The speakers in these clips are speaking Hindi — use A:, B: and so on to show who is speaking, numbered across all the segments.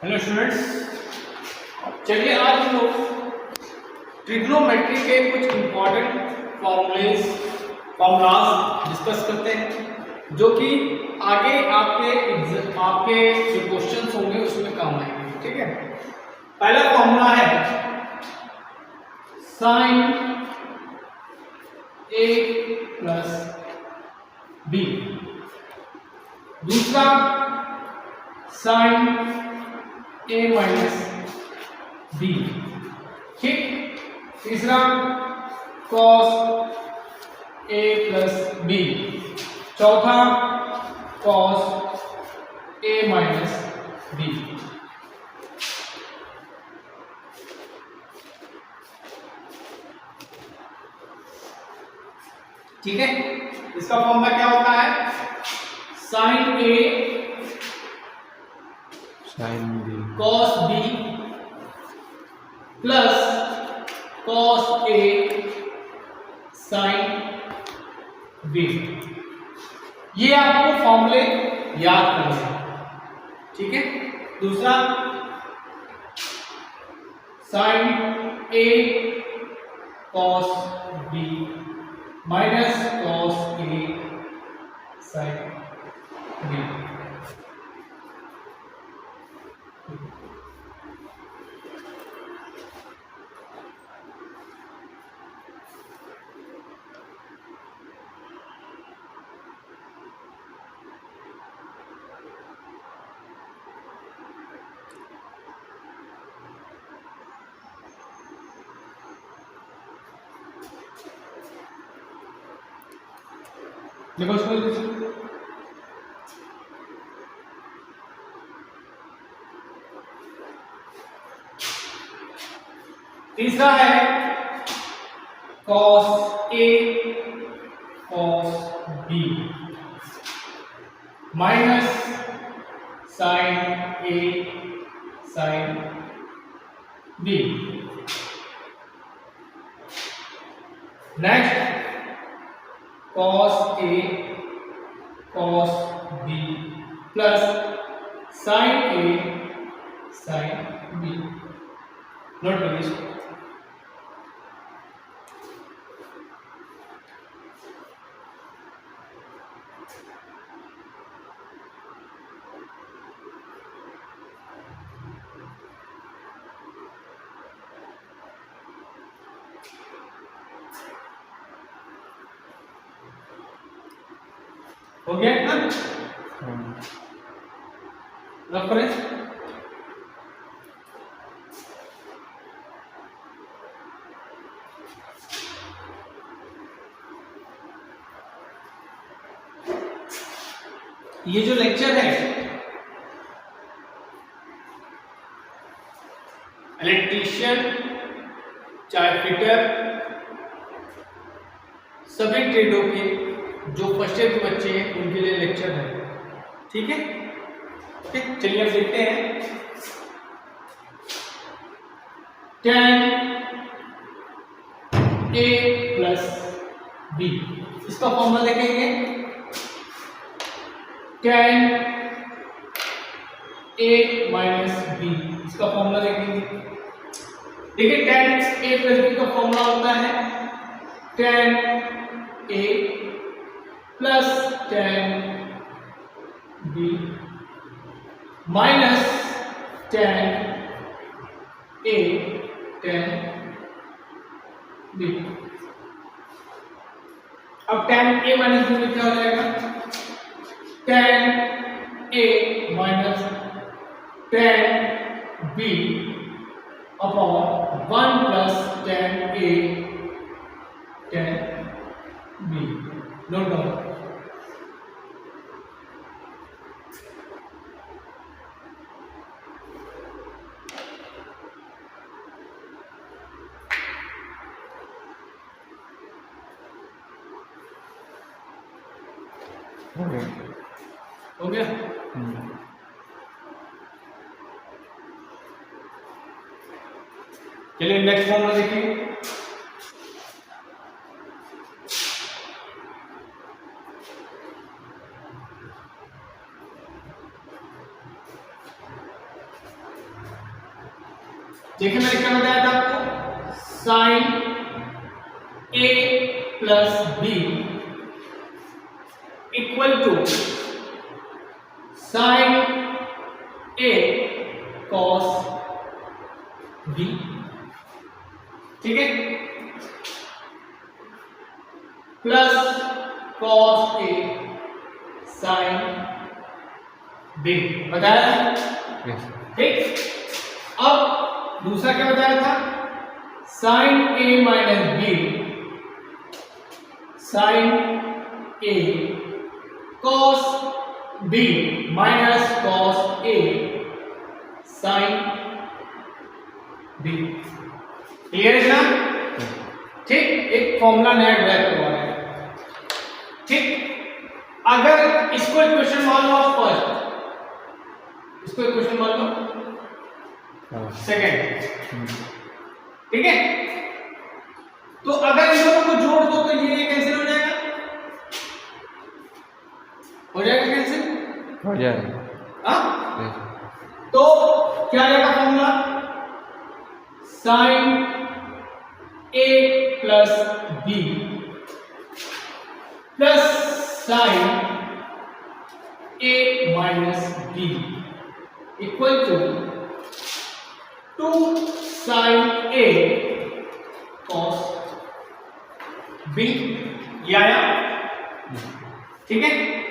A: हेलो स्टूडेंट्स, चलिए आज हम लोग ट्रिग्नोमेट्री के कुछ इंपॉर्टेंट फॉर्मूलाज डिस्कस करते हैं जो कि आगे आपके जो क्वेश्चंस होंगे उसमें काम आएंगे। ठीक है, पहला फॉर्मूला है साइन ए प्लस बी, दूसरा साइन ए माइनस बी, ठीक, तीसरा कॉस ए प्लस बी, चौथा कॉस ए माइनस बी। ठीक है, इसका फॉर्मूला क्या होता है? Sine A
B: sine B
A: cos B plus cos A sine B. ये आपको फॉर्मूले याद करने हैं। ठीक है, दूसरा sine A cos B minus cos A sine B. देखो इसको तीसरा है cos A cos B minus sin A sin B। Next cos A cos B plus sin A sin B। Note करिए इसको। हो गया ना? रेफरेंस ये जो लेक्चर है इलेक्ट्रीशियन चाहे फिटर सभी ट्रेडों के जो फर्स्ट ईयर के बच्चे हैं उनके लिए लेक्चर है। ठीक है, ओके, चलिए अब देखते हैं। tan A प्लस बी, इसका फॉर्मूला देखेंगे। tan A माइनस बी, इसका फॉर्मूला देखेंगे। देखिए tan A प्लस बी का फॉर्मूला होता है tan A plus tan B minus tan A tan B। अब tan A माइनस B में क्या हो जाएगा? tan A minus tan B upon 1 plus tan A tan B। Note down. हो गया? चलिए नेक्स्ट फॉर्मूला देखिए। देखिए मैंने क्या बताया था आपको, sine A plus B equal to sine A cos B, ठीक है, plus cos A sine B बताया, ठीक। अब दूसरा क्या बताया था, sine A minus B sine A cos B minus cos A sine B, clear है ना, ठीक। एक फॉर्मूला नया ड्राइव करवा रहे हैं, ठीक। अगर इसको इक्वेशन मान लो आप फर्स्ट, इसको इक्वेशन मान लो सेकेंड, ठीक है। तो अगर इन दोनों को जोड़ दो तो ये कैंसिल हो जाएगा, हो जाएगा कैंसिल,
B: हो जाएगा,
A: हाँ। तो क्या रहेगा formula, sine A plus B plus sine A minus B equal to 2 sine A cos B, ये आया, ठीक है।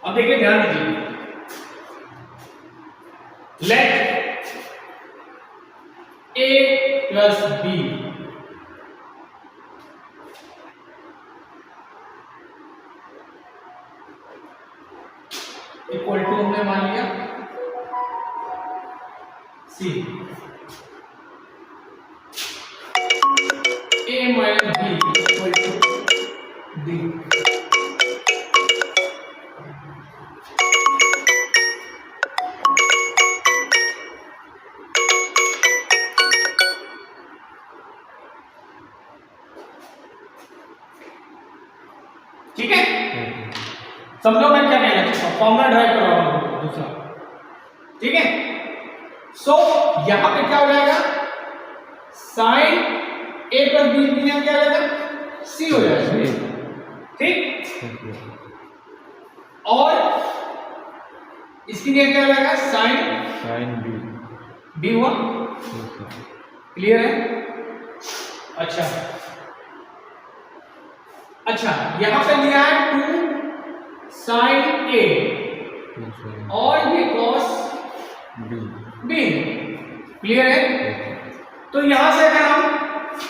A: अब देखिए ध्यान दीजिए, let A plus B equal to हमने मान लिया C, A minus B equal to D, ठीक है। समझो मैं क्या कहना चाहता हूं, फॉर्मूला ड्राइव करवा रहा हूं दूसरा, ठीक है। सो यहां पे क्या हो जाएगा, साइन ए प्लस बी क्या हो जाएगा, सी हो जाएगा, ठीक। और इसकी जगह क्या हो जाएगा, साइन बी हुआ, क्लियर है। अच्छा यहां पे लिया है 2 साइन ए और ये कॉस बी, क्लियर है। तो यहां से अगर हम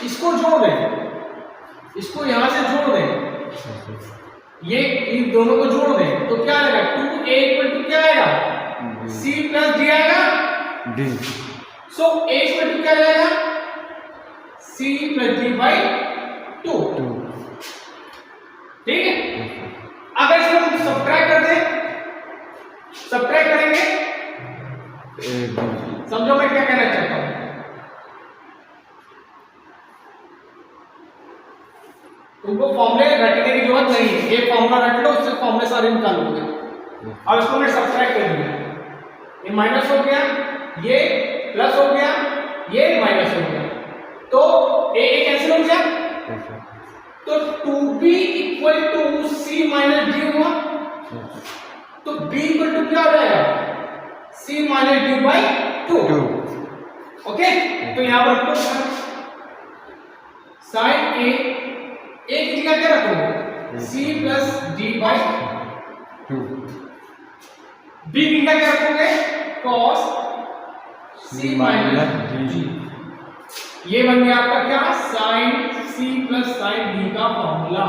A: इसको जोड़ दें, इसको यहां से जोड़ दें, ये इन दोनों को जोड़ दें तो क्या आएगा, 2a इक्वल टू क्या आएगा, c प्लस d आएगा, d। So a equal to क्या आएगा, c प्लस d बाई 2, ठीक है। अगर इसको हम सब्ट्रैक्ट कर दें, सब्ट्रैक्ट करेंगे, समझो मैं क्या कहना चाहता हूं, तुमको फॉर्मूले रटने की जरूरत नहीं है, ये फॉर्मूला रट लो, उससे फॉर्मूले सारे निकाल लोगे। अब इसको मैं सब्ट्रैक्ट कर दिया, ये माइनस हो गया, ये प्लस हो गया, ये माइनस हो गया, तो ए कैंसिल हो गया, तो 2b equal to c minus d हुआ, तो b इक्वल टू क्या हो जाएगा, c minus d by 2, okay. तो यहां पर रखो साइन a की जगह क्या रखोगे, c plus d by 2, b की जगह क्या रखोगे, cos c माइनस d, ये बन गया आपका क्या, sine c plus sine d का फॉर्मूला।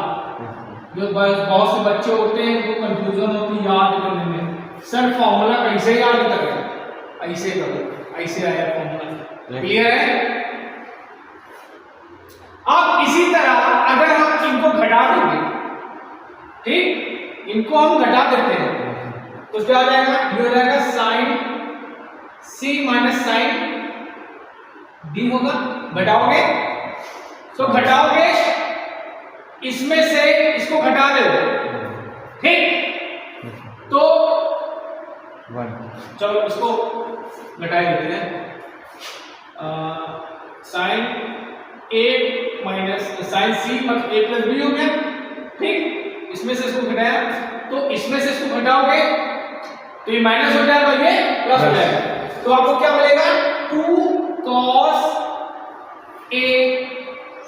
A: जो बहुत से बच्चे होते हैं वो कंफ्यूजन होती है याद करने में, सर फॉर्मूला कैसे याद करें, ऐसे करो, ऐसे आया फॉर्मूला, क्लियर है। ठीक, इनको हम घटा देते हैं तो क्या हो जाएगा, ये हो जाएगा साइन सी माइनस साइन डी होगा। घटाओगे तो घटाओगे इसमें से इसको घटा दो, ठीक, तो चलो इसको घटा देते हैं। साइन ए माइनस साइन सी मतलब ए प्लस बी हो गया, ठीक, इसमें से इसको घटाया तो इसमें से इसको घटाओगे तो ये माइनस हो जाएगा, ये प्लस हो जाएगा, तो आपको क्या मिलेगा 2 cos a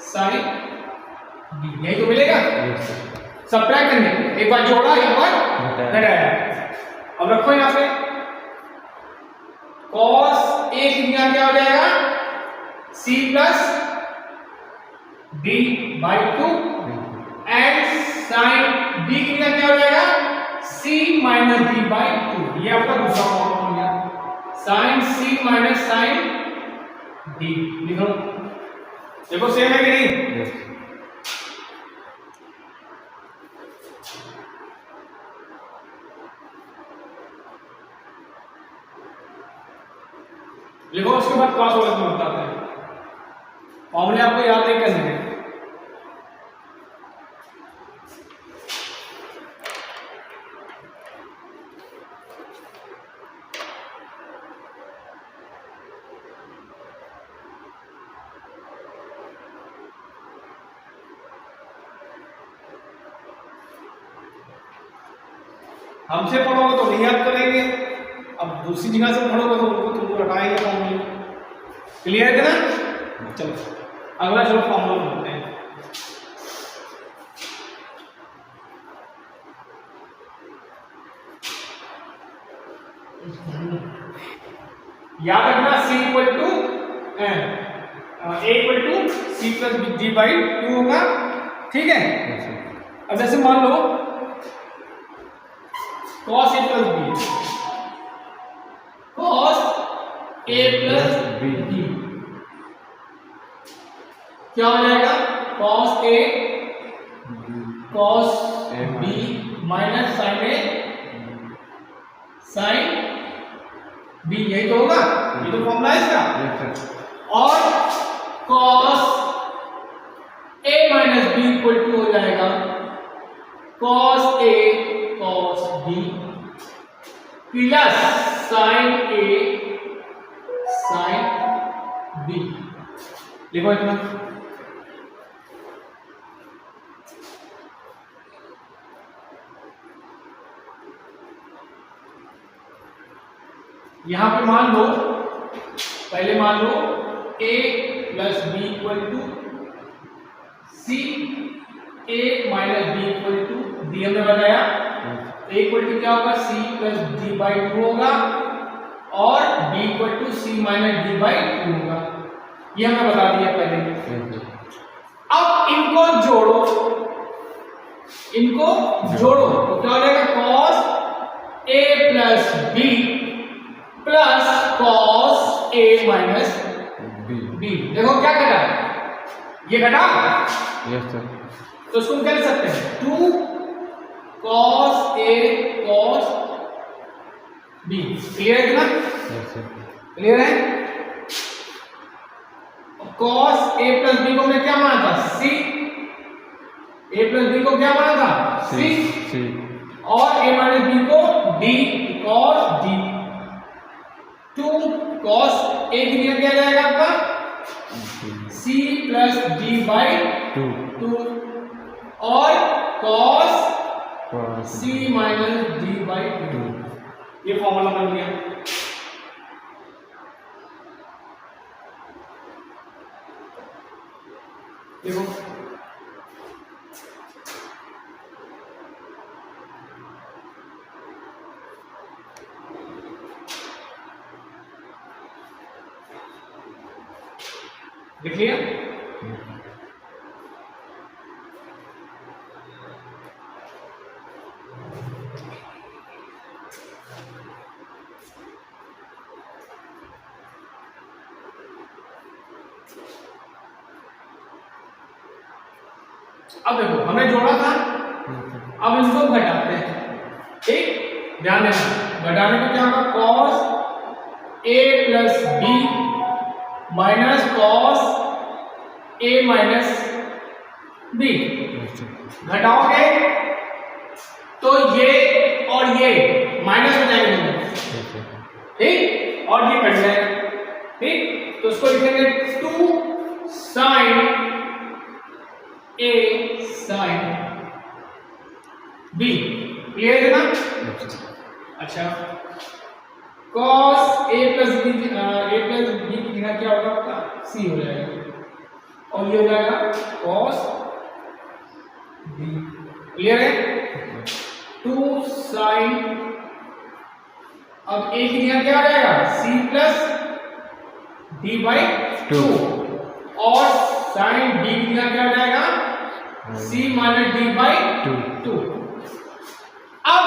A: sin b, यही तो मिलेगा। सब्ट्रैक्ट करने एक बार जोड़ा एक बार घटाया। अब रखो यहां पे cos a की जगह क्या हो जाएगा c plus d by 2 and sin b की जगह क्या हो जाएगा c माइनस d बाई 2। ये आपका दूसरा फॉर्मूला हो गया, sin c minus sin d। लिखो, देखो सेम है कि नहीं? लिखो, उसके बाद क्लास वर्क में बताते हैं, फॉर्मूले आपको याद नहीं करने हैं। हमसे पढ़ोगे तो नहीं याद करेंगे, अब दूसरी जगह से पढ़ोगे तो उनको तुमको रटाएंगे फॉर्मूले। क्लियर है ना? चलो अगला चलो फॉर्मूला बोलते हैं। याद रखना c equal to a equal to c plus d by 2 होगा, ठीक है। अब जैसे मान लो cos a plus b, cos a plus b क्या हो जाएगा cos a cos b minus sin a sin b, यही तो होगा, ये तो फॉर्मूला है इसका। और cos a minus b equal to हो जाएगा cos a cos b plus sin a sin b। लिखो इतना, यहां पे मान लो, पहले मान लो a plus B equal to C, a minus B equal to D, हमने बताया a इक्वल टू क्या होगा c प्लस d बाई 2 होगा और b equal to c minus d by 2 होगा, ये हमने बता दिया पहले। अब इनको जोड़ो, इनको जोड़ो तो क्या हो जाएगा cos a plus b plus cos a minus b। देखो क्या घटा, ये घटा,
B: यस सर,
A: तो इसको क्या लिख सकते हैं 2 cos a cos b। Clear है ना?
B: यस सर,
A: क्लियर है? cos a प्लस b को मैं क्या माना था c, a प्लस b को क्या माना था c, और a माइनस b को d cos d। 2 cos a की जगह क्या जाएगा आपका c प्लस d बाई 2 और cos c minus d by 2, ये फॉर्मूला बन गया। देखो देख लिया, अब देखो हमने जोड़ा था अब इनको घटाते हैं, ठीक, ध्यान देना। घटाने में क्या होगा, cos a plus b minus cos a minus b। घटाओगे तो ये और ये माइनस हो जाएंगे दोनों, ठीक, और ये कट जाएगा, ठीक। तो उसको लिखेंगे 2 sin a sin b। Clear है ना? अच्छा, cos a प्लस b की जगह क्या होगा आपका, c हो जाएगा, और ये हो जाएगा cos b। क्लियर है? 2 sin, अब a की जगह क्या हो जाएगा, c प्लस d बाई 2, और sin d की जगह क्या हो जाएगा, c माइनस d बाई 2। अब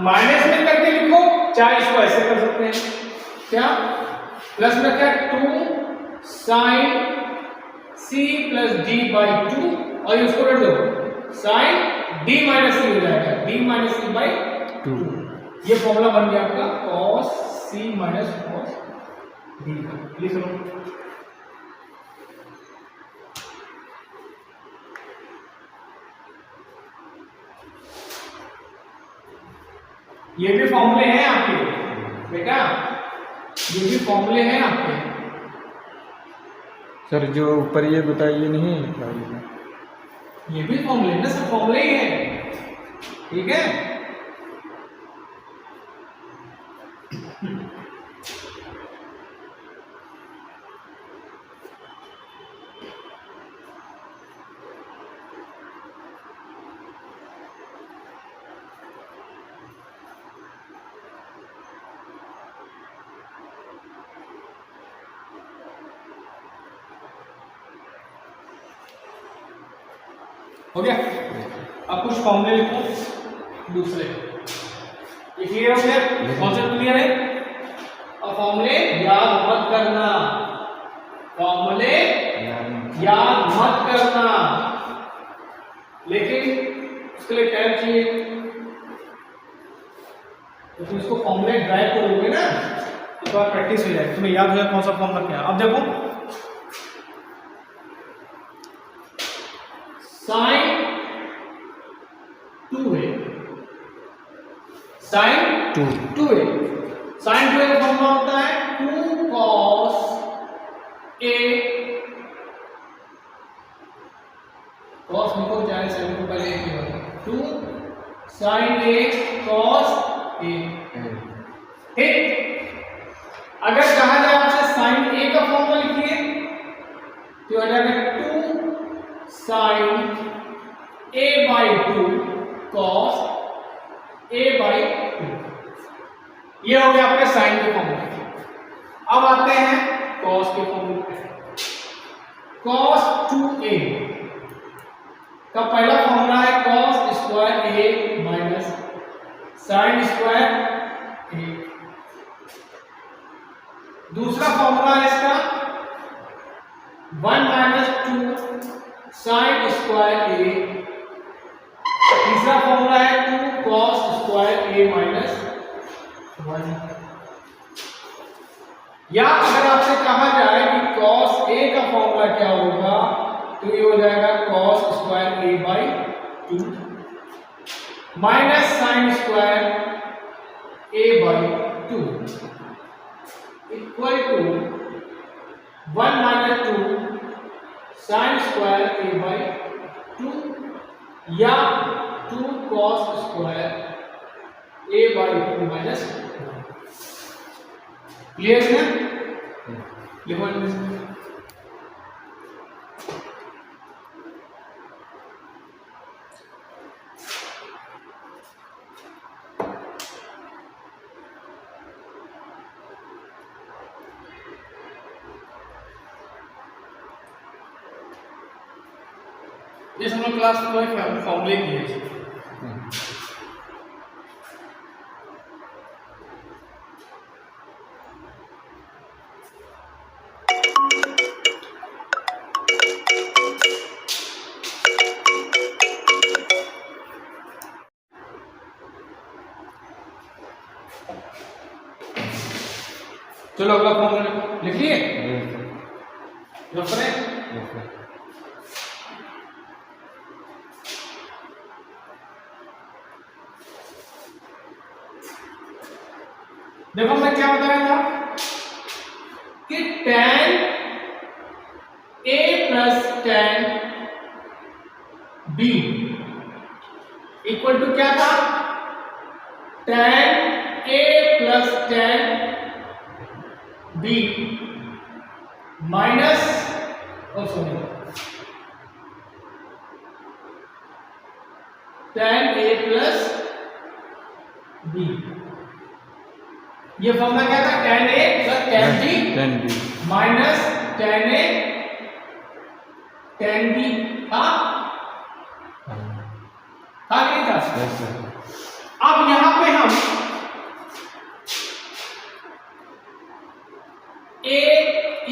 A: माइनस में करके लिखो, चाहे इसको ऐसे कर सकते हैं, क्या, प्लस में क्या, 2 sin c plus d by 2, और इसको कर दो sin d माइनस c हो जाएगा, d माइनस c बाई 2। ये फॉर्मूला बन गया आपका cos c minus cos d का। लिख लो, ये भी फॉर्मूले हैं आपके बेटा, ये भी फॉर्मूले हैं आपके।
B: सर जो ऊपर ये बताइए नहीं,
A: ये भी फॉर्मूले ना, सब फॉर्मूले ही है, ठीक है। हो गया? अब कुछ फॉर्मूले लिखो दूसरे, ये क्लियर हो गया, कॉन्सेप्ट क्लियर है। अब फॉर्मूले याद मत करना, फॉर्मूले याद मत करना, लेकिन उसके लिए टाइम चाहिए, तो तुम इसको फॉर्मूले ड्राइव करोगे ना तो थोड़ा प्रैक्टिस हो जाएगी, तुम्हें याद हो जाए कौन सा फॉर्मूला क्या है। अब देखो, sin 2 है, sin 2 है, sin 2 का फॉर्मूला होता है 2 cos a, cos लिखो चाहे sin को पहले एक होगा, 2 sin a cos a, ठीक। अगर कहा जाए आपसे sin a का फॉर्मूला लिखिए तो हो जाएगा 2 sin a by 2 cos a by 2। ये हो गया आपके sin के फॉर्मूले। अब आते हैं cos के फॉर्मूले पे। cos 2a का पहला फॉर्मूला है cos square a minus sin square a। दूसरा फॉर्मूला है इसका 1 माइनस 2 sin स्क्वायर a। तीसरा फॉर्मूला है 2 cos स्क्वायर a माइनस 1। या अगर आपसे कहा जाए कि cos a का फॉर्मूला क्या होगा तो ये हो जाएगा cos square a by 2 minus sin square a by 2 equal to 1 minus 2 sin square a by 2 या 2 cos square a by 2 minus. Clear है? लिखो इस हम लोग क्लास में फॉर्मूले किए। चलो अगला फॉर्मूला लिखो, लिख लिए?
B: Yes sir.
A: Reference
B: yes sir.
A: देखो मैं क्या बताया था कि tan a plus tan b equal to क्या था? tan a plus tan b minus और sorry tan a plus b। ये फॉर्मूला क्या था? tan a plus tan b
B: tan B.
A: Minus tan a tan b था कि नहीं था?
B: Yes sir.
A: अब यहां पे हम a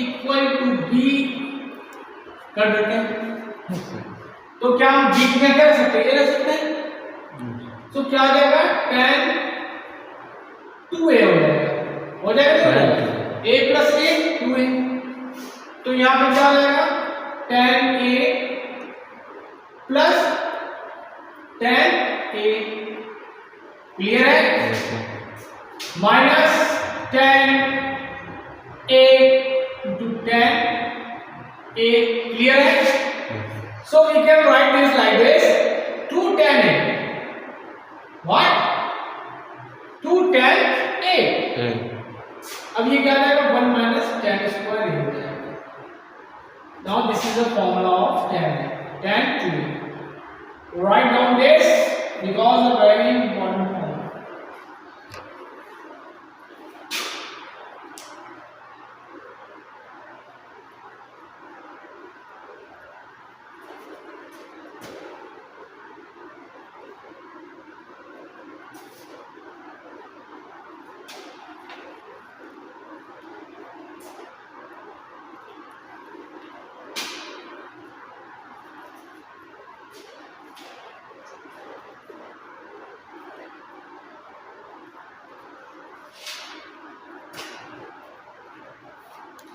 A: इक्वल टू b कर देते हैं,
B: यस सर।
A: तो क्या हम b में क्या रख सकते हैं? ये रख सकते हैं। तो क्या आ जाएगा? tan 2a हो जाएगा, हो जाएगा नहीं? हो जाएगा a प्लस a 2a। तो यहां पे क्या आ जाएगा? tan a plus tan a, clear है?
B: Yes sir.
A: Minus tan a into tan a, clear है? So we can write this like this: 2 tan a. What? 2 tan a. अब ये क्या आ जाएगा? 1 minus tan square हो जाएगा। Now this is the formula of tan a, tan 2a. Write down this because a very important formula.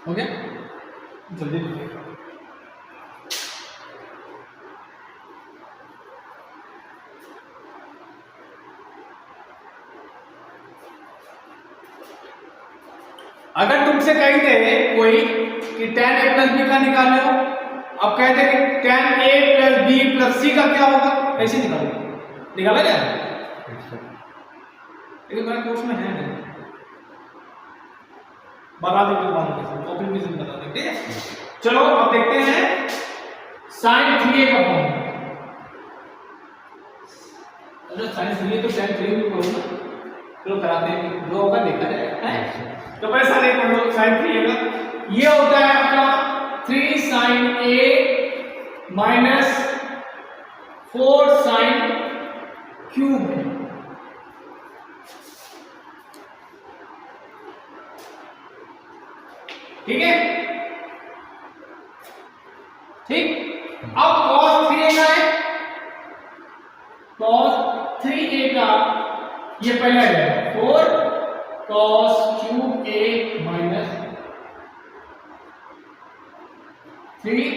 A: हो गया? जल्दी अगर तुमसे कही दे कोई कि tan a प्लस b का निकाल लो, अब कहते कि tan a plus b plus c का क्या होगा? कैसे निकालोगे? निकाला जाए? लेकिन मेरे कोर्स में है नहीं, बता देंगे बाद में, टॉपिक भी बता देंगे, ठीक है? चलो अब देखते हैं sin 3a का फॉर्मूला। अगर sin 3a तो tan 3 भी पढ़ो ना, चलो कराते हैं, जो होगा देखा जाएगा, है? तो पहले सारे पढ़ लो। sin 3a का ये होता है आपका 3 sin a minus 4 sin cube. ठीक है? ठीक। अब cos 3a का है, cos 3a का ये पहला है 4 cos cube a minus 3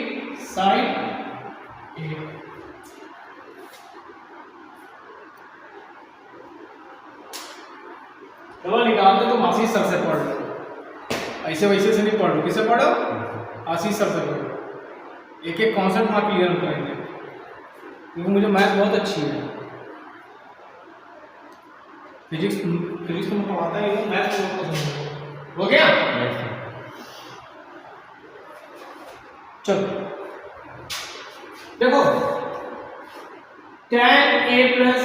A: sin a। चलो निकालते तो आशीष सर से पढ़ लो, ऐसे वैसे से नहीं पढ़ो, किसे पढ़ो? आशीष सर से पढ़ो, एक एक कॉन्सेप्ट वहाँ क्लियर करेंगे, क्योंकि मुझे मैथ बहुत अच्छी है। फिजिक्स तो मैं पढ़ाता ही हूँ, मैथ तो बहुत पसंद है। हो गया? चलो देखो, tan a plus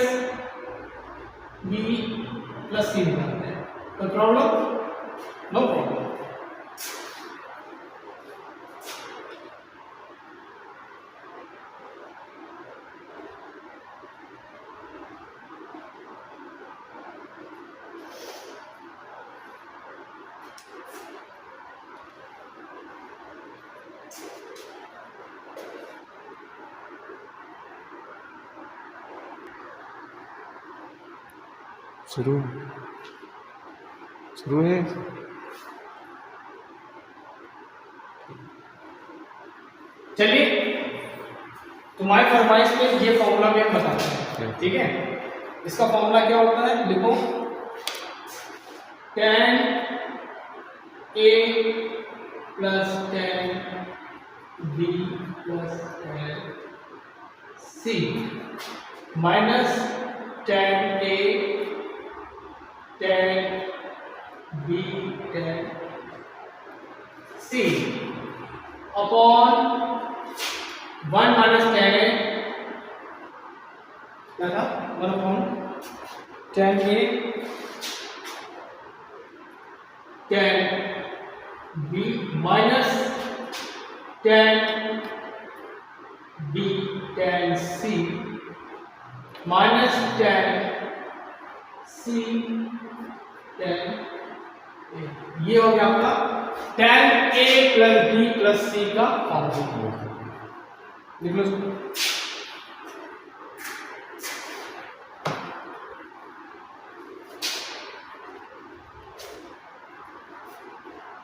A: b plus c निकालते हैं, कोई प्रॉब्लम? No problem.
B: शुरू शुरू है।
A: चलिए तुम्हारी फरमाइश पे ये फॉर्मूला भी हम बताते हैं, ठीक है। इसका फॉर्मूला क्या होता है, लिखो tan A plus tan B plus tan C minus tan A tan B tan C upon 1 minus tan A क्या था, 1 upon tan A tan B minus tan B tan C minus tan C tan A। ये हो गया आपका tan A plus B plus C का फॉर्मूला। लिख लो इसको।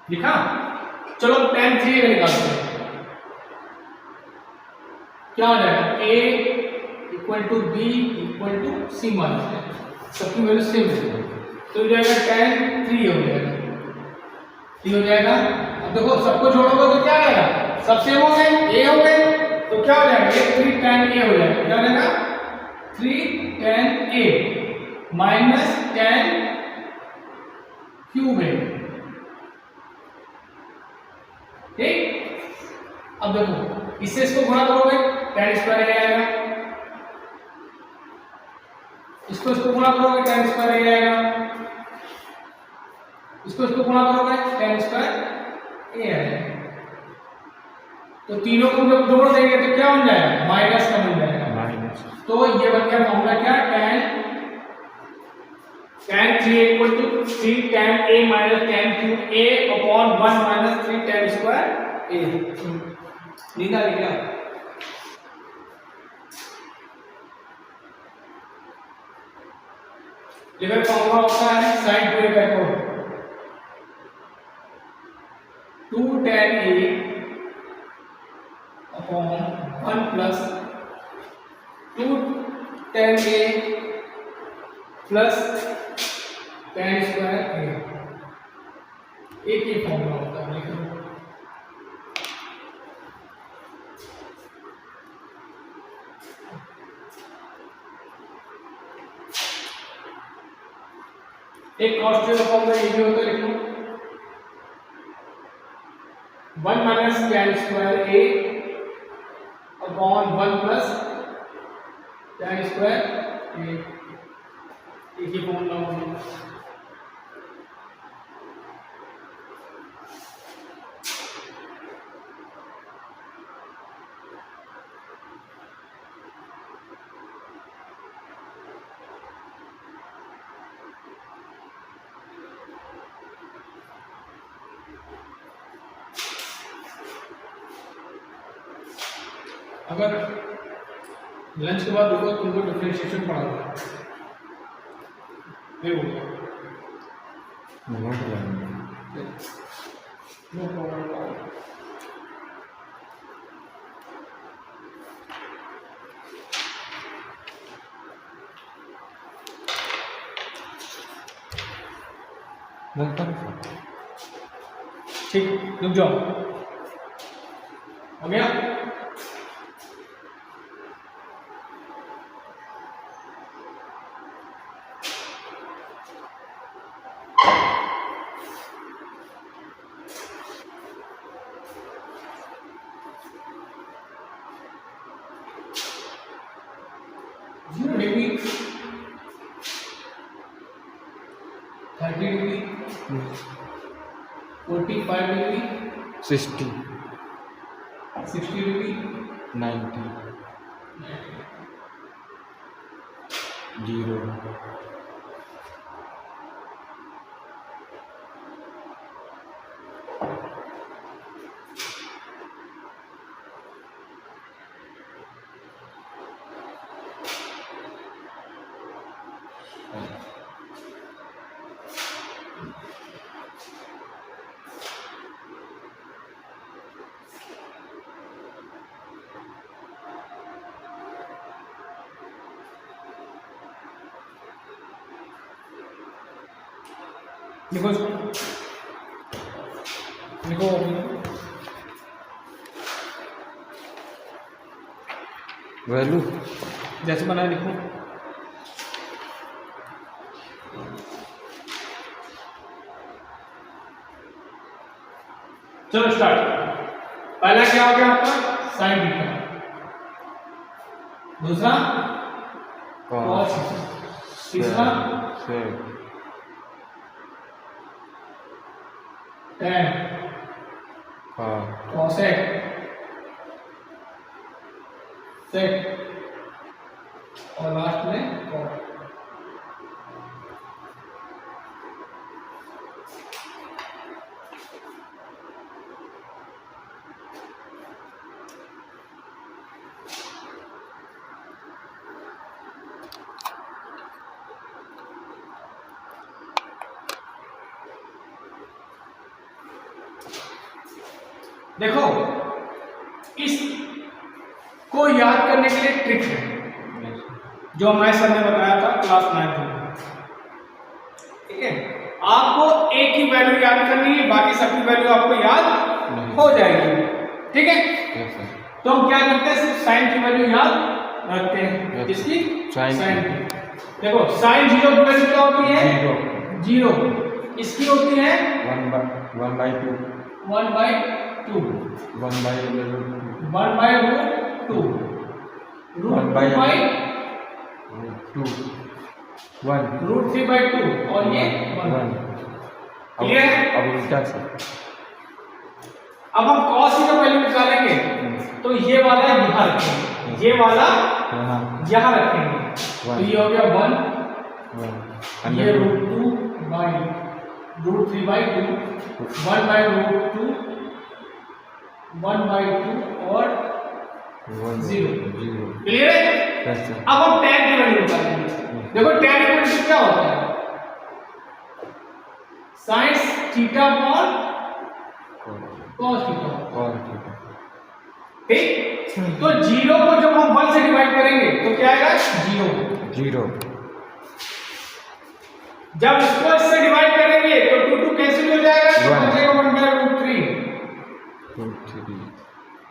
A: लिखा। चलो tan 3 का निकालते हैं। क्या हो जाएगा, A equal to B equal to C minus सबकी वैल्यू सेम है, तो हो जाएगा tan 3 हो जाएगा, ठीक हो जाएगा। अब देखो सबको जोड़ोगे तो क्या आएगा, सब सेम हो गए, A हो गए, तो क्या हो जाएगा, 3 tan A हो जाएगा। क्या हो जाएगा, 3 tan A minus tan cube A, ठीक। अब देखो इससे इसको गुणा करोगे tan स्क्वायर A आएगा, इसको गुणा करोगे tan स्क्वायर A आएगा, इसको गुणा करोगे tan स्क्वायर A आएगा। तो तीनों को जब जोड़ देंगे तो क्या बन जाएगा, माइनस का बन जाएगा माइनस। तो ये बन गया फॉर्मूला क्या, tan 3 equal to 3 tan A minus tan cube A upon 1 minus 3 tan square A। निकाल लिया। लिखा फॉर्मूला होता है sin 2A का code 2 tan A upon 1 plus 2 tan A plus tan square A। एक ही फॉर्मूला होता है, लिखो। एक कॉस्ट का फॉर्मूला ये भी होता है, लिखो 1 minus tan square A upon 1 plus tan square A। एक ही फॉर्मूला होगा। अगर लंच के बाद देखो तुमको डिफरेंशिएशन पढ़ा ये हो गया, नो प्रॉब्लम। ठीक, रुक जाओ, हो गया। डिग्री 30 डिग्री 45 डिग्री
B: 60
A: डिग्री
B: 90 0
A: 1 लिखो इसको, लिखो
B: वैल्यू
A: जैसे बनाया लिखो। चलो स्टार्ट। पहला क्या हो गया आपका साइन थीटा, दूसरा कॉस, तीसरा टैन, कॉसेक, सेक और लास्ट में कॉट। देखो इस को याद करने के लिए ट्रिक है जो हमारे सर ने बताया था क्लास 9 में। ठीक है, आपको एक ही वैल्यू याद करनी है, बाकी सबकी वैल्यू आपको याद हो जाएगी। ठीक है, तो हम क्या करते हैं, सिर्फ साइन की वैल्यू याद रखते हैं। किसकी? साइन की। देखो साइन 0 की वैल्यू क्या होती है? 0। इसकी होती है
B: 1/2
A: 1/2 √3/2 और ये 1। क्लियर है?
B: अब उल्टा से
A: अब हम cos की वैल्यू निकालेंगे तो ये वाला यहाँ रखेंगे, ये वाला यहाँ रखेंगे, तो ये हो गया 1, ये √2/√3/2 1/√2 1/2 और 0। क्लियर है? अब हम tan की वैल्यू निकालेंगे। देखो tan इक्वल टू क्या होता है? sin theta upon cos theta. ठीक, तो 0 को जब हम 1 से डिवाइड करेंगे तो क्या आएगा? 0। जब इसको इससे डिवाइड करेंगे तो 2 कैंसिल हो जाएगा, तो बचेगा 1/√3।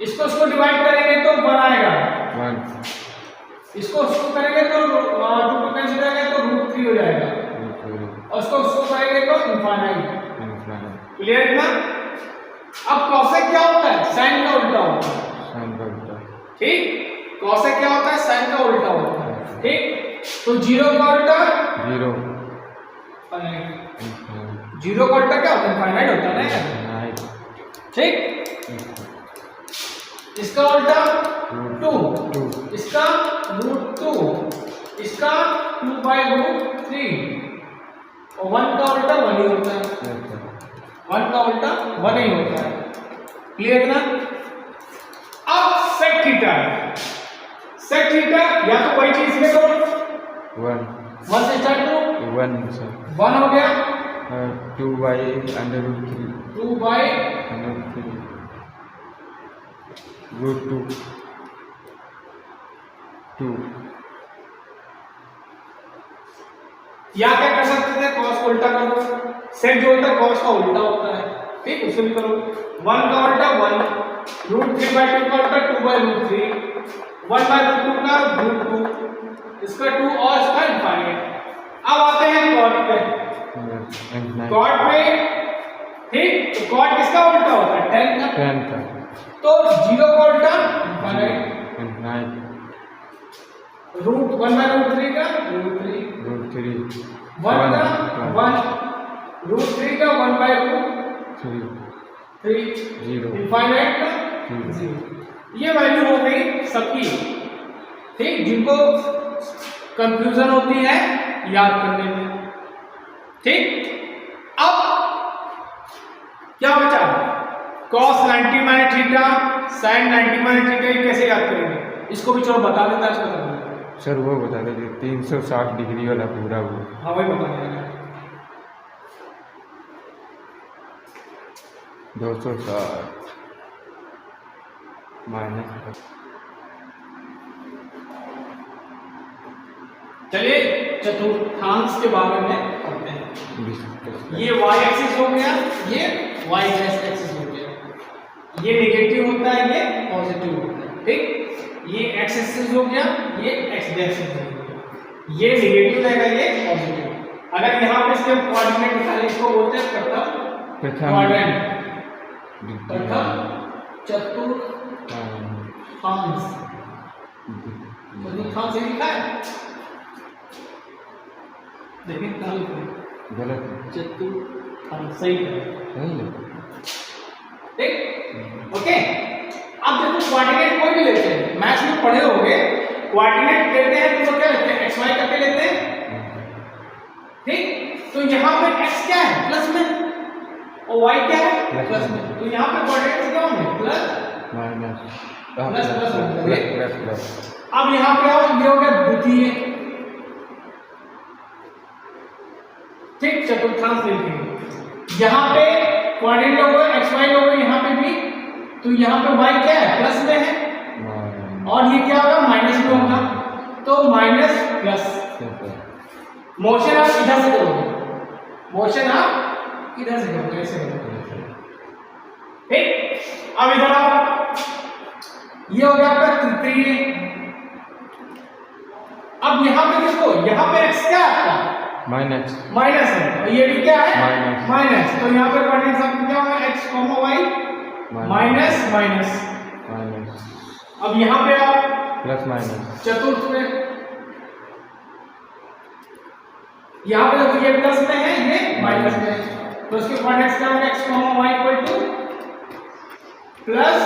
A: इसको डिवाइड करेंगे तो 1 आएगा, 1। इसको करेंगे तो 2 कैंसिल हो जाएगा तो √3 हो जाएगा, और इसको करेंगे तो इनफाइनाइट। क्लियर है ना? अब कॉसेक क्या होता है? साइन का उल्टा होता है। ठीक, कॉसेक क्या होता है? साइन का उल्टा होता है। ठीक, तो 0 का उल्टा 0 का उल्टा क्या होता है? इनफाइनाइट होता है ना। ठीक, इसका उल्टा 2, इसका √2, इसका 2/√3 और 1 का उल्टा 1 ही होता है। 1 का उल्टा 1 ही होता है। क्लियर है ना? अब सेक थीटा या तो कोई चीज में करो 1 से स्टार्ट करो, 1 हो गया,
B: 2/√3 2
A: या क्या कर सकते थे? cos को उल्टा करो, सेक जो होता है cos का उल्टा होता है। ठीक, उसे भी करो। 1 का उल्टा 1, √3/2 का उल्टा 2/√3, 1/√2 का √2, इसका 2 और इसका इनफाइनाइट। अब आते हैं cot पे। cot में ठीक, तो cot किसका उल्टा होता है? tan का। तो 0 का उल्टा इनफाइनाइट, √1/√3 का √3, 1 का 1, √3 का 1/√3, 0, इनफाइनाइट का 0। ये वैल्यू हो गई सबकी। ठीक, जिनको कंफ्यूजन होती है याद करने में। ठीक, अब क्या बचा? cos 90-θ, sin 90-θ, ये कैसे याद करेंगे? इसको भी चलो बता देता है।
B: सर वो बता दीजिए 360 डिग्री वाला पूरा वो।
A: हाँ वही बता देंगे।
B: 260 माइनस।
A: चलिए चतुर्थांश के बारे में पढ़ते हैं। ये y एक्सिस हो गया, ये y एक्सिस हो गया। ये नेगेटिव होता है, ये पॉजिटिव होता है, ठीक। ये x एक्सिस हो गया, ये x एक्सिस हो गया। ये नेगेटिव रहेगा, ये पॉजिटिव। अगर यहाँ पे इसके कोऑर्डिनेट निकाले, इसको बोलते हैं प्रथम क्वाड्रेंट, प्रथम चतुर्थांश। चतुर्थांश से लिखा है, देखिए
B: गलत
A: चतुर्थांश सही है, ठीक। ओके, अब देखो कोऑर्डिनेट कोई भी लेते हैं, मैथ्स में पढ़े होंगे, कोऑर्डिनेट लेते हैं तो क्या लेते हैं, xy करके लेते हैं, ठीक। तो यहाँ पे x क्या है, प्लस में, और y क्या है, प्लस में। तो यहाँ पे कोऑर्डिनेट क्या होंगे, plus
B: minus
A: plus
B: plus plus.
A: अब यहाँ पे आओ, ये हो गया द्वितीय, ठीक, चतुर्थांश लिखेंगे। यहाँ पे कोऑर्डिनेट होगा xy होगा, यहाँ पे भी, तो यहाँ पे y क्या है, प्लस में है, और ये क्या होगा, माइनस में होगा, तो माइनस प्लस। मोशन आप इधर से करोगे, मोशन आप इधर से करोगे, ऐसे करोगे, ठीक। अब इधर आओ, ये हो गया आपका तृतीय। अब यहाँ पे किसको, यहाँ पे x क्या है आपका,
B: माइनस
A: माइनस है, और ये भी क्या है,
B: माइनस
A: माइनस। तो यहाँ पे कोऑर्डिनेट्स आपके क्या होगा, x, y, माइनस माइनस। अब यहाँ पे आप
B: प्लस माइनस,
A: चतुर्थ में, यहाँ पे देखो ये प्लस में है, ये माइनस में है, तो इसके कोऑर्डिनेट्स क्या होंगे, x, y equal two plus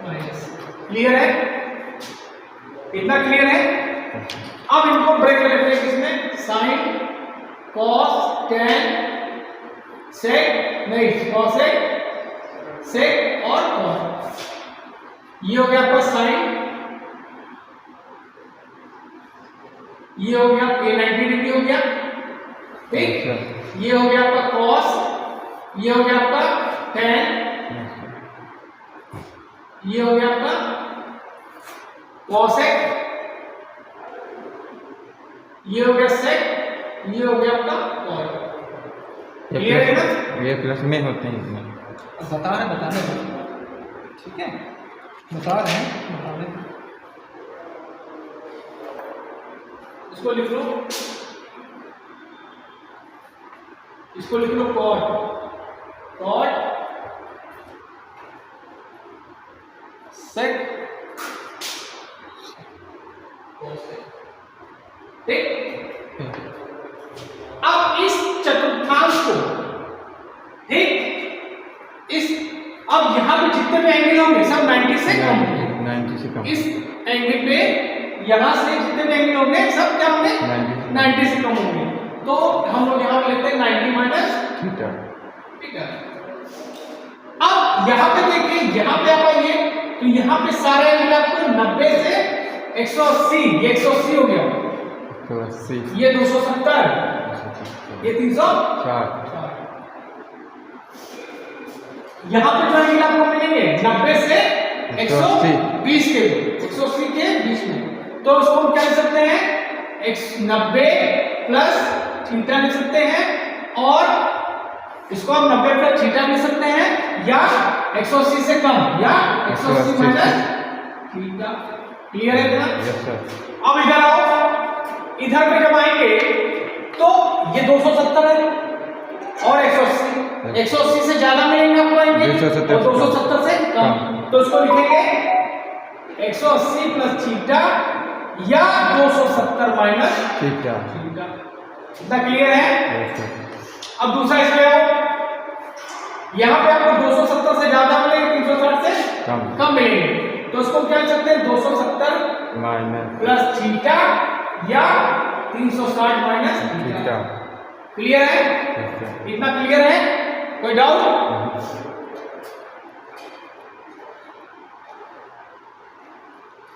A: minus. Clear है, इतना क्लियर है। अब इनको ब्रेक लेते हैं, किसमें, साइन, कॉस, टेन, सेक, नहीं कॉसेक, सेक और कॉस। ये हो गया आपका साइन, ये हो गया ये 90 डिग्री हो गया, ठीक। ये हो गया आपका कॉस, ये हो गया आपका टेन, ये हो गया आपका कॉसेक, ये हो गया सेक, ये हो गया आपका कॉस। क्लियर है ना,
B: ये प्लस में होते हैं इसमें,
A: बता रहे, ठीक है, बता रहे हैं। इसको लिख लो, इसको लिख लो कॉट, कॉट सेक, ठीक। अब इस चतुर्थांश को, ठीक, इस, अब यहाँ पे जितने भी एंगल होंगे सब 90 से कम होंगे,
B: 90 से कम।
A: इस एंगल पे यहाँ से जितने भी एंगल होंगे सब क्या होंगे, 90 से कम होंगे। तो हम लोग यहाँ पे लेते हैं 90 माइनस
B: थीटा,
A: ठीक है। अब यहाँ पे देखिए, यहाँ पे आप आइए, तो यहाँ पे सारे एंगल आपको 90 से 180, ये 180 हो गया,
B: 180,
A: ये 270, ये 360। यहाँ पे जो एंगल आपको मिलेंगे 90 से 120 के, 180 के बीच में, तो उसको हम क्या लिख सकते हैं, 90 प्लस थीटा लिख सकते हैं, और इसको हम 90 प्लस थीटा लिख सकते हैं, या 180 से कम, या 180 माइनस थीटा। क्लियर है इतना?
B: Yes sir.
A: अब इधर आओ, इधर पे जब आएंगे तो ये 270 है और 180, 180 से ज्यादा मिलेंगे आपको, आएंगे 270 से कम, तो इसको लिखेंगे 180 प्लस थीटा या 270 माइनस
B: थीटा।
A: इतना क्लियर है? अब दूसरा इसमें आओ, यहाँ पे आपको 270 से ज्यादा मिलेंगे, 360 से कम मिलेंगे, तो इसको क्या लिख सकते हैं, 270
B: माइनस
A: प्लस थीटा या 360 माइनस थीटा। क्लियर है? इतना क्लियर है? कोई डाउट?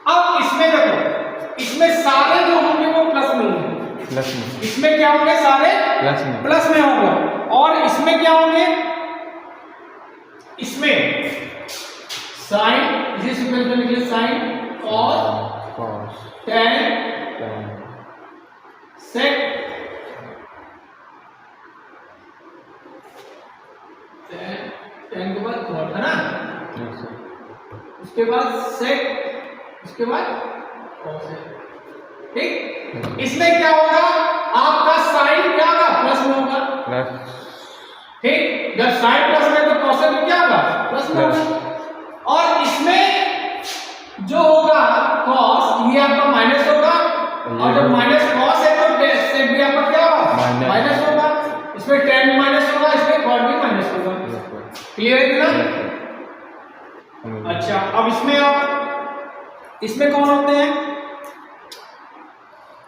A: अब इसमें देखो, इसमें सारे जो होंगे वो प्लस में होंगे,
B: प्लस में,
A: इसमें क्या होंगे, सारे प्लस में होंगे, और इसमें क्या होंगे, इसमें साइन, इसी सीक्वेंस में लिखिए साइन, कॉस, टेन, सेक tan के बाद cot है ना,
B: यस सर।
A: उसके बाद sec, उसके बाद cos है। ठीक, इसमें क्या होगा, आपका साइन क्या होगा, प्लस में होगा।
B: प्लस
A: ठीक, जब साइन प्लस में तो cos में क्या होगा, प्लस में होगा। और इसमें जो होगा cos, ये आपका माइनस होगा, और जब माइनस cos है तो sec भी आपका क्या होगा, माइनस होगा। इसमें tan माइनस होगा, इसमें cot भी माइनस होगा। क्लियर है ना? अच्छा, अब इसमें आप, इसमें कौन होते हैं,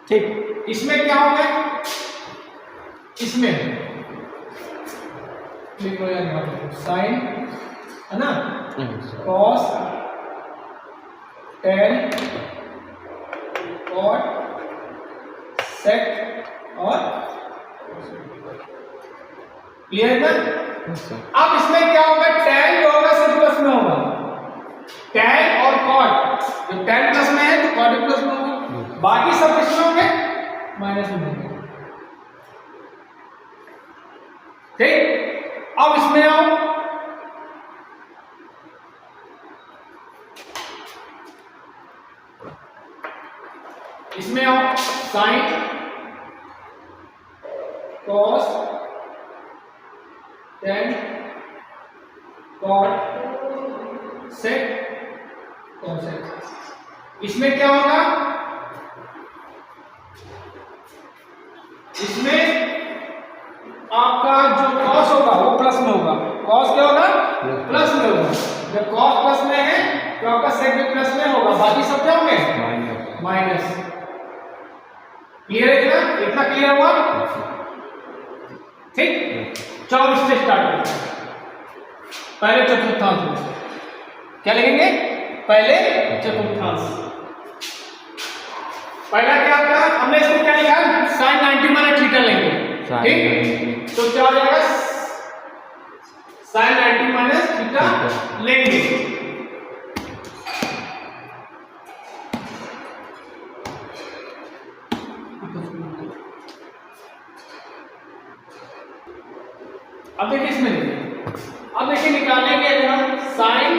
A: ठीक, इसमें क्या होगा, इसमें लिखो यार, साइन है ना, cos, tan, cot, sec और क्लियर है ना? अब इसमें क्या होगा, tan जो होगा सिर्फ प्लस में होगा, tan और cot, जो tan प्लस में है तो cot भी प्लस में होगा, बाकी सब किसमें होंगे, माइनस में होंगे। ठीक, अब इसमें आओ, इसमें आओ, sign, cos, tan, cot, sec, cosec। इसमें क्या होगा, इसमें आपका जो cos होगा वो प्लस में होगा, cos क्या होगा, प्लस में होगा। जब cos प्लस में है तो आपका sec भी प्लस में होगा, बाकी सब क्या होंगे, माइनस। क्लियर है ना, इतना क्लियर हुआ? ठीक, चलो इससे स्टार्ट करते हैं। पहले चतुर्थांश, क्या लिखेंगे, पहले चतुर्थांश। पहला क्या था, हमने इसको क्या लिखा, sin 90 माइनस थीटा लेंगे। ठीक, तो क्या हो जाएगा, sin 90 माइनस थीटा लेंगे। अब देखिए इसमें, अब देखिए निकालेंगे अगर हम sin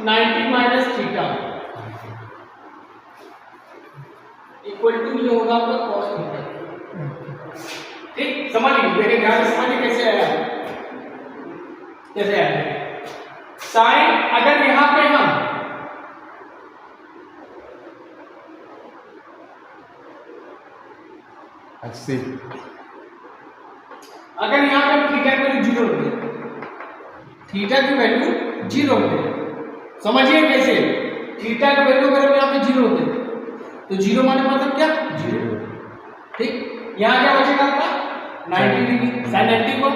A: 90 minus theta equal to ये होगा आपका cos थीटा। ठीक, समझिए, देखिए ध्यान से समझिए कैसे आया, कैसे आया। साइन, अगर यहां पे हम अगर यहाँ पे थीटा की वैल्यू 0 होती है, थीटा की वैल्यू 0 होती है, समझिए कैसे, थीटा की वैल्यू अगर हम यहाँ पे 0 होते तो 0 माने मतलब क्या, 0। ठीक, यहाँ क्या बचेगा आपका 90 डिग्री, sin 90 को,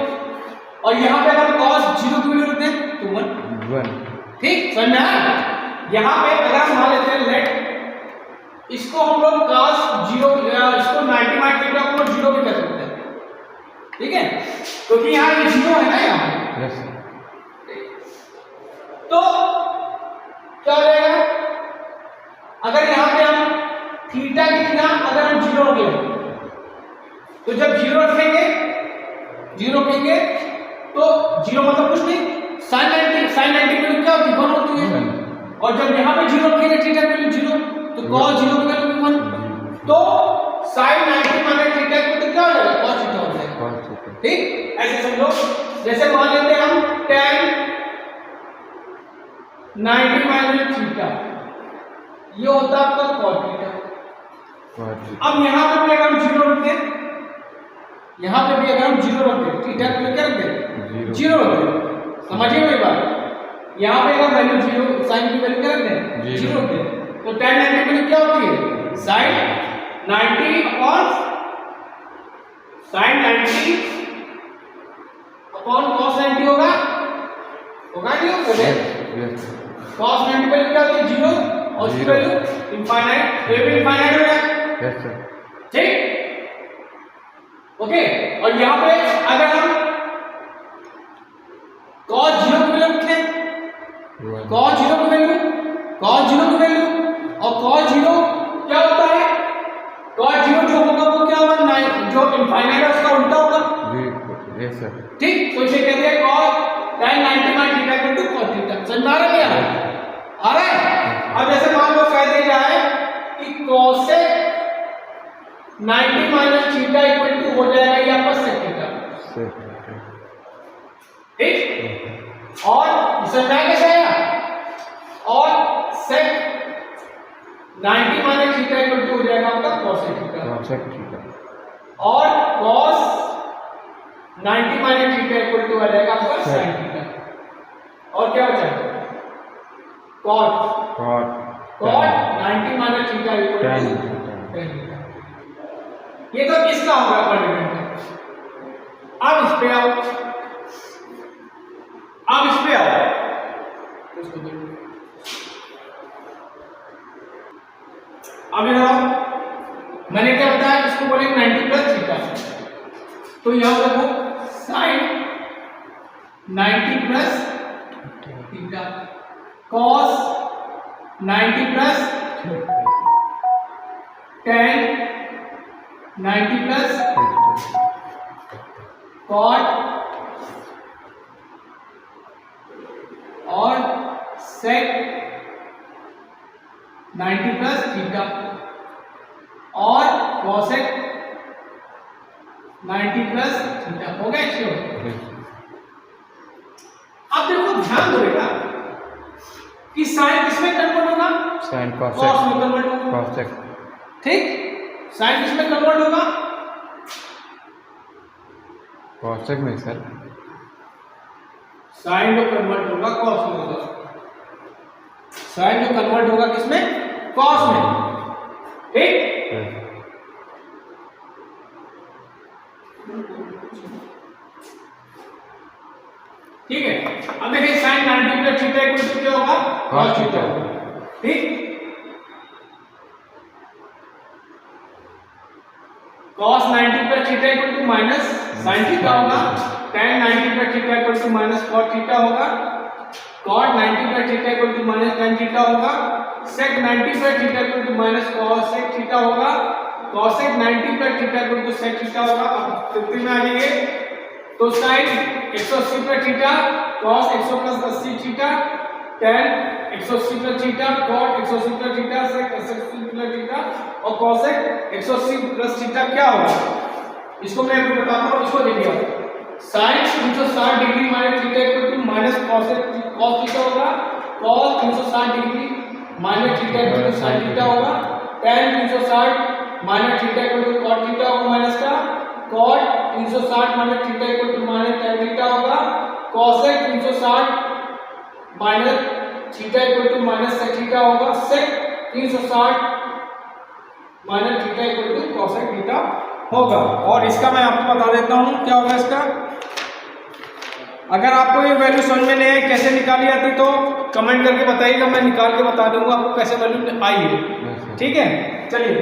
A: और यहाँ पे अगर cos 0 की वैल्यू रखते हैं तो 1। ठीक, समझ में आया? यहाँ पे अगर हम मान लेते हैं लेट, इसको हम लोग cos 0, इसको 90 माइनस थीटा को 0 भी कर सकते हैं। ठीक है, क्योंकि यहाँ ये 0 है ना, यहाँ तो क्या हो जाएगा, अगर यहाँ पे हम थीटा की जगह अगर हम 0 रखेंगे, तो जब 0 रखेंगे, 0 रखेंगे तो 0 मतलब कुछ नहीं, sin 90 की वैल्यू क्या होती है, 1 होती है, और जब यहाँ पे 0 रखेंगे थीटा की वैल्यू 0, तो cos 0 की वैल्यू 1, तो sin 90 माइनस थीटा की वैल्यू क्या हो जाएगा, cos थीटा हो जाएगा। ठीक, ऐसे समझो, जैसे मान लेते हैं हम tan 90 माइनस थीटा, ये होता है आपका cos थीटा। अब यहाँ पे भी अगर हम 0 रखते हैं, यहाँ पे भी अगर हम 0 रखते हैं, थीटा की वैल्यू क्या रखते हैं, 0 रखते हैं, समझिए मेरी बात। यहाँ पे अगर वैल्यू 0, साइन की वैल्यू क्या रखते हैं, 0 रखते हैं, तो tan 90 की वैल्यू क्या होती है, sin 90 अपॉन cos 90 होगा नहीं होगा, cos 90 की वैल्यू क्या होती है, 0, और उसकी वैल्यू इनफाइनाइट, ये भी इनफाइनाइट हो जाएगा। ठीक, ओके, और यहाँ पे अगर हम cos 0 की वैल्यू रखें, cos 0 की वैल्यू, और cos 0 क्या होता है, cos 0 जो होगा वो क्या होगा, जो इनफाइनाइट है उसका उल्टा होगा। ठीक, तो इसे कहते हैं cos समझ में आ रहा है? नहीं आ रहा? आ रहा है? अब जैसे मान लो कह दिया जाए कि cosec 90 minus theta equal to हो जाएगा ये आपका sec थीटा, ठीक? और इसे क्या कैसे आया? और sec 90 minus theta equal to हो जाएगा आपका cosec थीटा, और cos 90 minus theta equal to आ जाएगा आपका sin थीटा, और क्या बचा? cot 90 minus theta equal to tan theta. ये तो किसका होगा फंडामेंटल? अब इस पे आओ, अब इस पे आओ, अब इधर आओ, मैंने क्या बताया? इसको बोलेंगे 90 प्लस थीटा, तो यहां देखो sin 90 plus theta, cos 90 plus tan 90 plus cot और sec 90 प्लस थीटा और cosec 90 प्लस थीटा। हो गया? चलो अब देखो, ध्यान दो बेटा कि साइन किसमें कन्वर्ट होगा?
B: साइन
A: cos में कन्वर्ट होगा,
B: cosec,
A: ठीक? साइन किसमें कन्वर्ट होगा?
B: cosec में सर,
A: साइन जो कन्वर्ट होगा cos में होगा, साइन जो कन्वर्ट होगा किसमें? cos में, ठीक? ठीक है। अब देखिए sin 90 plus theta equal to क्या होगा? cos थीटा, ठीक? cos 90 plus theta equal to minus sin theta होगा, tan 90 plus theta equal to minus cot theta होगा, cot 90 plus theta equal to minus tan theta होगा, sec 90 plus theta equal to minus cosec theta होगा, cosec 90 plus theta equal to sec theta होगा। अब 50 में आ जाएंगे तो sin 180 plus theta, cos 100 plus 80 theta, tan 180 plus theta, cot 180 plus theta, sec 180 plus theta और cosec 180 प्लस थीटा क्या होगा? इसको मैं आपको बताता हूँ, इसको देखिए, sin 360 degree minus theta equal to minus cos theta होगा, cos 360 degree minus theta equal to sin theta होगा, tan 360 minus theta equal to cot theta होगा माइनस का, cot 360 minus theta equal to minus tan theta होगा, cosec 360 minus theta equal to minus sec theta होगा, sec 360 minus theta equal to cosec theta होगा। और इसका मैं आपको बता देता हूँ क्या होगा इसका। अगर आपको ये वैल्यू समझ में नहीं है कैसे निकाली जाती तो कमेंट करके बताइएगा, मैं निकाल के बता दूंगा आपको कैसे वैल्यू आई है, ठीक है? चलिए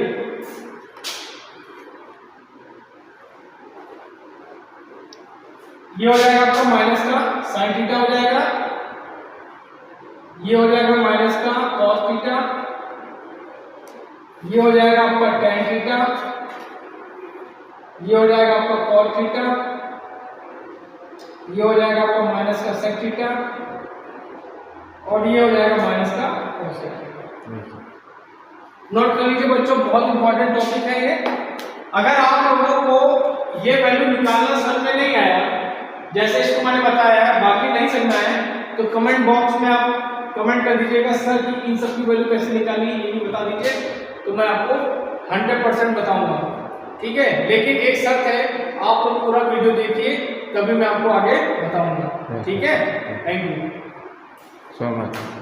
A: ये हो जाएगा आपका माइनस का sin थीटा हो जाएगा, ये हो जाएगा माइनस का cos थीटा, ये हो जाएगा आपका tan थीटा, ये हो जाएगा आपका cot थीटा, ये हो जाएगा आपका माइनस का sec थीटा और ये हो जाएगा माइनस का cosec थीटा। नोट कर लीजिए बच्चों, बहुत इंपॉर्टेंट टॉपिक है ये। अगर आप लोगों को ये वैल्यू निकालना समझ में नहीं आया जैसे इसको मैंने बताया है, बाकी नहीं समझ आया तो कमेंट बॉक्स में आप कमेंट कर दीजिएगा सर कि इन सब की वैल्यू कैसे निकालनी है ये भी बता दीजिए, तो मैं आपको 100% बताऊंगा, ठीक है? लेकिन एक शर्त है, आप लोग पूरा वीडियो देखिए तभी मैं आपको आगे बताऊंगा, ठीक है? Thank you
B: so much।